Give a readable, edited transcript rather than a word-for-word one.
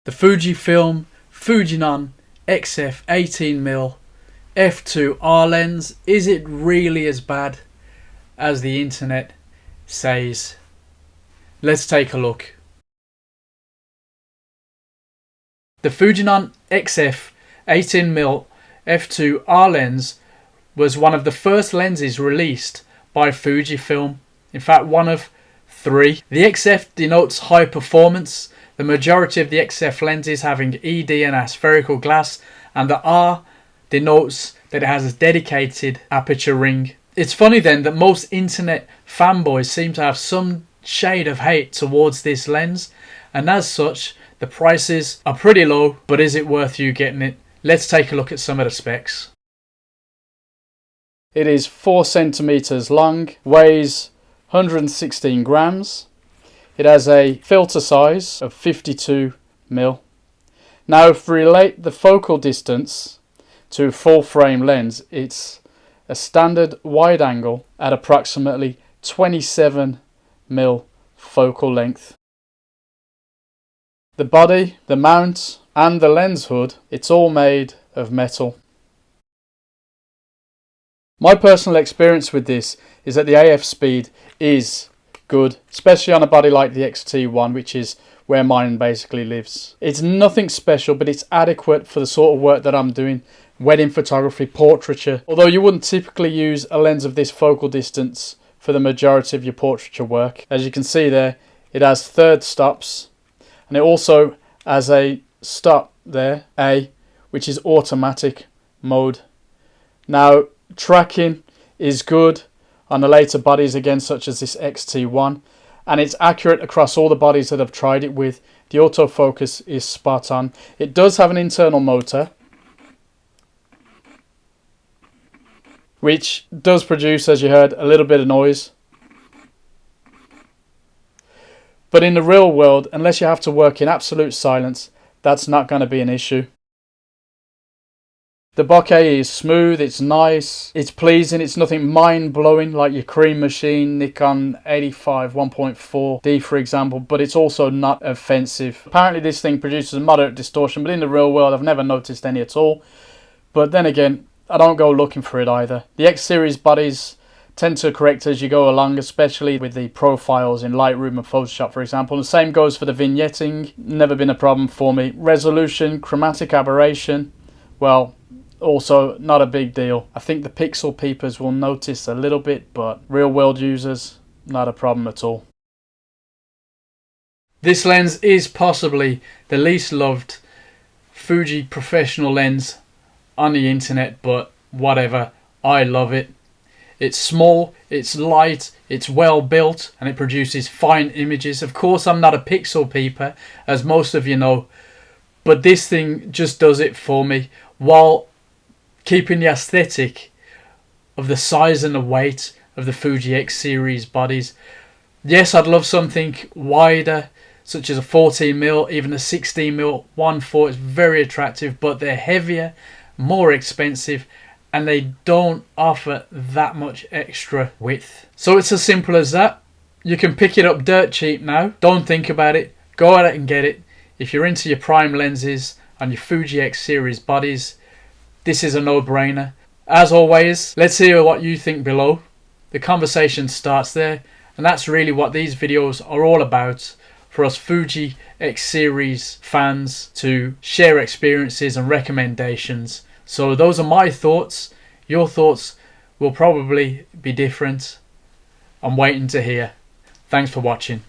The Fujifilm FUJINON XF 18mm f2.R lens, is it really as bad as the internet says? Let's take a look. The FUJINON XF 18mm f2.R lens was one of the first lenses released by Fujifilm. In fact, one of three. The XF denotes high performance, the majority of the XF lenses having ED and aspherical glass, and the R denotes that it has a dedicated aperture ring. It's funny then that most internet fanboys seem to have some shade of hate towards this lens, and as such the prices are pretty low, but is it worth you getting it? Let's take a look at some of the specs. It is 4 centimeters long, weighs 116 grams. It has a filter size of 52mm. Now, if we relate the focal distance to a full frame lens, it's a standard wide angle at approximately 27mm focal length. The body, the mount and the lens hood, it's all made of metal. My personal experience with this is that the AF speed is good, especially on a body like the XT1, which is where mine basically lives. It's nothing special, but it's adequate for the sort of work that I'm doing: wedding photography, portraiture. Although you wouldn't typically use a lens of this focal distance for the majority of your portraiture work. As you can see there, it has third stops, and it also has a stop there, A, which is automatic mode. Now, tracking is good on the later bodies again, such as this XT1, and it's accurate across all the bodies that I've tried it with. The autofocus is spot on. It does have an internal motor, which does produce, as you heard, a little bit of noise. But in the real world, unless you have to work in absolute silence, that's not going to be an issue. The bokeh is smooth, it's nice, it's pleasing, it's nothing mind-blowing like your cream machine Nikon 85 1.4D for example, but it's also not offensive. Apparently this thing produces a moderate distortion, but in the real world I've never noticed any at all. But then again, I don't go looking for it either. The X series bodies tend to correct as you go along, especially with the profiles in Lightroom and Photoshop for example. And the same goes for the vignetting, never been a problem for me. Resolution, chromatic aberration, well, also not a big deal. I think the pixel peepers will notice a little bit, but real world users, not a problem at all. This lens is possibly the least loved Fuji professional lens on the internet, but whatever, I love it. It's small, it's light, it's well built, and it produces fine images. Of course, I'm not a pixel peeper, as most of you know, but this thing just does it for me, while keeping the aesthetic of the size and the weight of the Fuji X series bodies. Yes, I'd love something wider, such as a 14mm, even a 16mm 1.4 is very attractive, but they're heavier, more expensive, and they don't offer that much extra width. So it's as simple as that. You can pick it up dirt cheap now. Don't think about it. Go out and get it. If you're into your prime lenses and your Fuji X series bodies, this is a no-brainer. As always, let's hear what you think below. The conversation starts there, and that's really what these videos are all about, for us Fuji X series fans to share experiences and recommendations. So those are my thoughts. Your thoughts will probably be different. I'm waiting to hear. Thanks for watching.